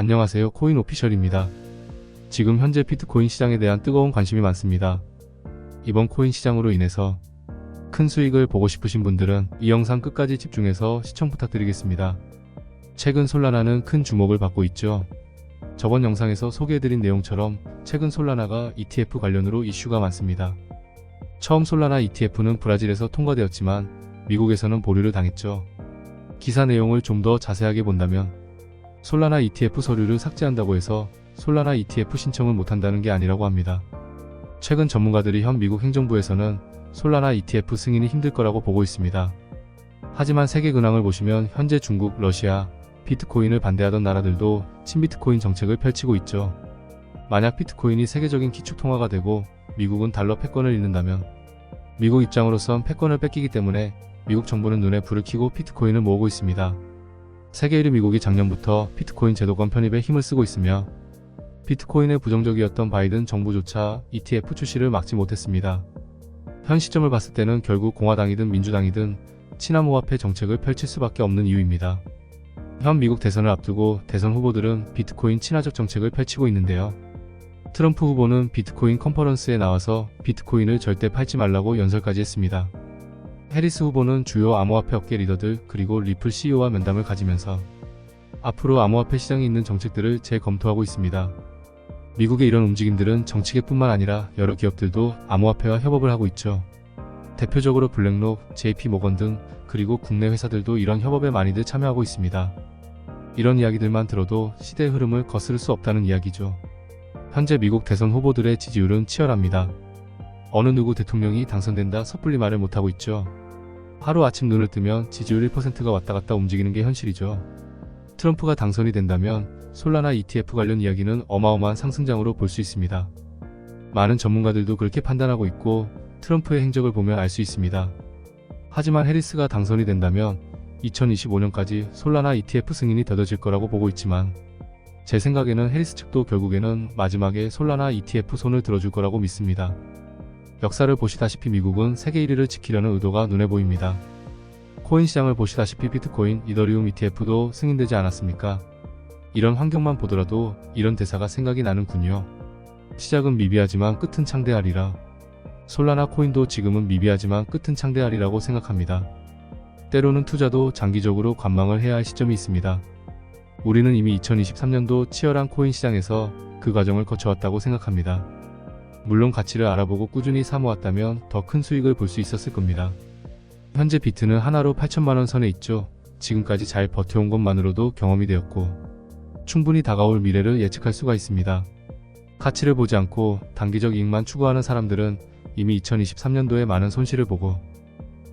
안녕하세요. 코인 오피셜입니다. 지금 현재 비트코인 시장에 대한 뜨거운 관심이 많습니다. 이번 코인 시장으로 인해서 큰 수익을 보고 싶으신 분들은 이 영상 끝까지 집중해서 시청 부탁드리겠습니다. 최근 솔라나는 큰 주목을 받고 있죠. 저번 영상에서 소개해드린 내용처럼 최근 솔라나가 ETF 관련으로 이슈가 많습니다. 처음 솔라나 ETF는 브라질에서 통과되었지만 미국에서는 보류를 당했죠. 기사 내용을 좀 더 자세하게 본다면 솔라나 ETF 서류를 삭제한다고 해서 솔라나 ETF 신청을 못한다는 게 아니라고 합니다. 최근 전문가들이 현 미국 행정부에서는 솔라나 ETF 승인이 힘들 거라고 보고 있습니다. 하지만 세계 근황을 보시면 현재 중국, 러시아, 비트코인을 반대하던 나라들도 친비트코인 정책을 펼치고 있죠. 만약 비트코인이 세계적인 기축통화가 되고 미국은 달러 패권을 잃는다면 미국 입장으로선 패권을 뺏기기 때문에 미국 정부는 눈에 불을 켜고 비트코인을 모으고 있습니다. 세계 1위 미국이 작년부터 비트코인 제도권 편입에 힘을 쓰고 있으며 비트코인에 부정적이었던 바이든 정부조차 ETF 출시를 막지 못했습니다. 현 시점을 봤을 때는 결국 공화당이든 민주당이든 친암호화폐 정책을 펼칠 수밖에 없는 이유입니다. 현 미국 대선을 앞두고 대선 후보들은 비트코인 친화적 정책을 펼치고 있는데요. 트럼프 후보는 비트코인 컨퍼런스에 나와서 비트코인을 절대 팔지 말라고 연설까지 했습니다. 해리스 후보는 주요 암호화폐 업계 리더들 그리고 리플 CEO와 면담을 가지면서 앞으로 암호화폐 시장에 있는 정책들을 재검토하고 있습니다. 미국의 이런 움직임들은 정치계뿐만 아니라 여러 기업들도 암호화폐와 협업을 하고 있죠. 대표적으로 블랙록, JP모건 등 그리고 국내 회사들도 이런 협업에 많이들 참여하고 있습니다. 이런 이야기들만 들어도 시대의 흐름을 거스를 수 없다는 이야기죠. 현재 미국 대선 후보들의 지지율은 치열합니다. 어느 누구 대통령이 당선된다 섣불리 말을 못하고 있죠. 하루아침 눈을 뜨면 지지율 1%가 왔다갔다 움직이는 게 현실이죠. 트럼프가 당선이 된다면 솔라나 ETF 관련 이야기는 어마어마한 상승장으로 볼 수 있습니다. 많은 전문가들도 그렇게 판단하고 있고 트럼프의 행적을 보면 알 수 있습니다. 하지만 해리스가 당선이 된다면 2025년까지 솔라나 ETF 승인이 더뎌질 거라고 보고 있지만 제 생각에는 해리스 측도 결국에는 마지막에 솔라나 ETF 손을 들어줄 거라고 믿습니다. 역사를 보시다시피 미국은 세계 1위를 지키려는 의도가 눈에 보입니다. 코인 시장을 보시다시피 비트코인, 이더리움 ETF도 승인되지 않았습니까? 이런 환경만 보더라도 이런 대사가 생각이 나는군요. 시작은 미비하지만 끝은 창대하리라. 솔라나 코인도 지금은 미비하지만 끝은 창대하리라고 생각합니다. 때로는 투자도 장기적으로 관망을 해야 할 시점이 있습니다. 우리는 이미 2023년도 치열한 코인 시장에서 그 과정을 거쳐왔다고 생각합니다. 물론 가치를 알아보고 꾸준히 사모았다면 더 큰 수익을 볼 수 있었을 겁니다. 현재 비트는 하나로 8천만원 선에 있죠. 지금까지 잘 버텨온 것만으로도 경험이 되었고 충분히 다가올 미래를 예측할 수가 있습니다. 가치를 보지 않고 단기적 이익만 추구하는 사람들은 이미 2023년도에 많은 손실을 보고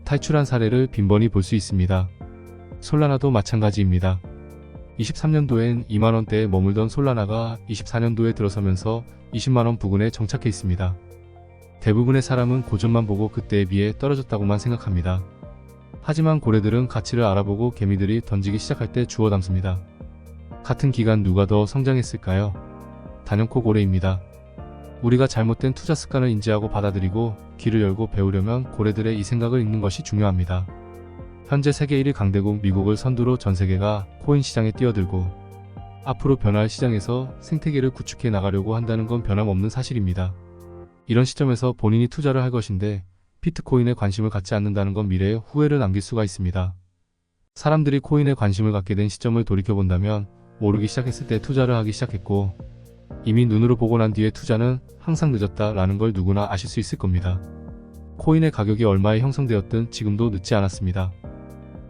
탈출한 사례를 빈번히 볼 수 있습니다. 솔라나도 마찬가지입니다. 23년도엔 2만원대에 머물던 솔라나가 24년도에 들어서면서 20만원 부근에 정착해 있습니다. 대부분의 사람은 고점만 보고 그때에 비해 떨어졌다고만 생각합니다. 하지만 고래들은 가치를 알아보고 개미들이 던지기 시작할 때 주워 담습니다. 같은 기간 누가 더 성장했을까요? 단연코 고래입니다. 우리가 잘못된 투자 습관을 인지하고 받아들이고 귀를 열고 배우려면 고래들의 이 생각을 읽는 것이 중요합니다. 현재 세계 1위 강대국 미국을 선두로 전세계가 코인 시장에 뛰어들고 앞으로 변화할 시장에서 생태계를 구축해 나가려고 한다는 건 변함없는 사실입니다. 이런 시점에서 본인이 투자를 할 것인데 비트코인에 관심을 갖지 않는다는 건 미래에 후회를 남길 수가 있습니다. 사람들이 코인에 관심을 갖게 된 시점을 돌이켜본다면 오르기 시작했을 때 투자를 하기 시작했고 이미 눈으로 보고 난 뒤에 투자는 항상 늦었다라는 걸 누구나 아실 수 있을 겁니다. 코인의 가격이 얼마에 형성되었든 지금도 늦지 않았습니다.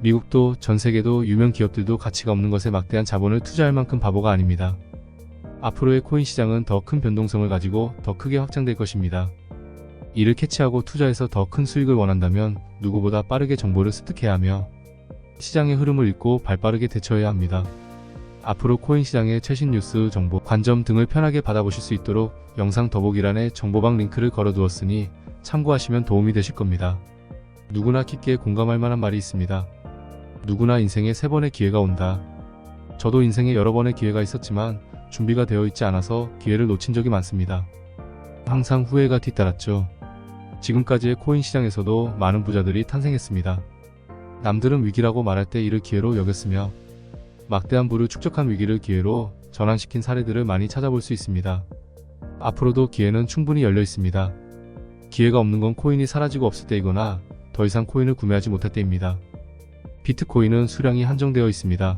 미국도 전세계도 유명 기업들도 가치가 없는 것에 막대한 자본을 투자할 만큼 바보가 아닙니다. 앞으로의 코인 시장은 더 큰 변동성을 가지고 더 크게 확장될 것입니다. 이를 캐치하고 투자해서 더 큰 수익을 원한다면 누구보다 빠르게 정보를 습득해야 하며 시장의 흐름을 읽고 발빠르게 대처해야 합니다. 앞으로 코인 시장의 최신 뉴스, 정보, 관점 등을 편하게 받아보실 수 있도록 영상 더보기란에 정보방 링크를 걸어두었으니 참고하시면 도움이 되실 겁니다. 누구나 깊게 공감할 만한 말이 있습니다. 누구나 인생에 3번의 기회가 온다. 저도 인생에 여러 번의 기회가 있었지만 준비가 되어 있지 않아서 기회를 놓친 적이 많습니다. 항상 후회가 뒤따랐죠. 지금까지의 코인 시장에서도 많은 부자들이 탄생했습니다. 남들은 위기라고 말할 때 이를 기회로 여겼으며 막대한 부를 축적한 위기를 기회로 전환시킨 사례들을 많이 찾아볼 수 있습니다. 앞으로도 기회는 충분히 열려 있습니다. 기회가 없는 건 코인이 사라지고 없을 때이거나 더 이상 코인을 구매하지 못할 때입니다. 비트코인은 수량이 한정되어 있습니다.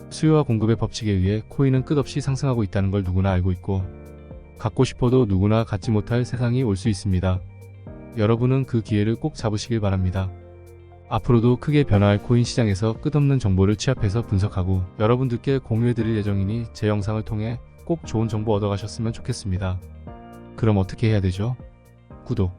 수요와 공급의 법칙에 의해 코인은 끝없이 상승하고 있다는 걸 누구나 알고 있고, 갖고 싶어도 누구나 갖지 못할 세상이 올 수 있습니다. 여러분은 그 기회를 꼭 잡으시길 바랍니다. 앞으로도 크게 변화할 코인 시장에서 끝없는 정보를 취합해서 분석하고 여러분들께 공유해드릴 예정이니 제 영상을 통해 꼭 좋은 정보 얻어가셨으면 좋겠습니다. 그럼 어떻게 해야 되죠? 구독,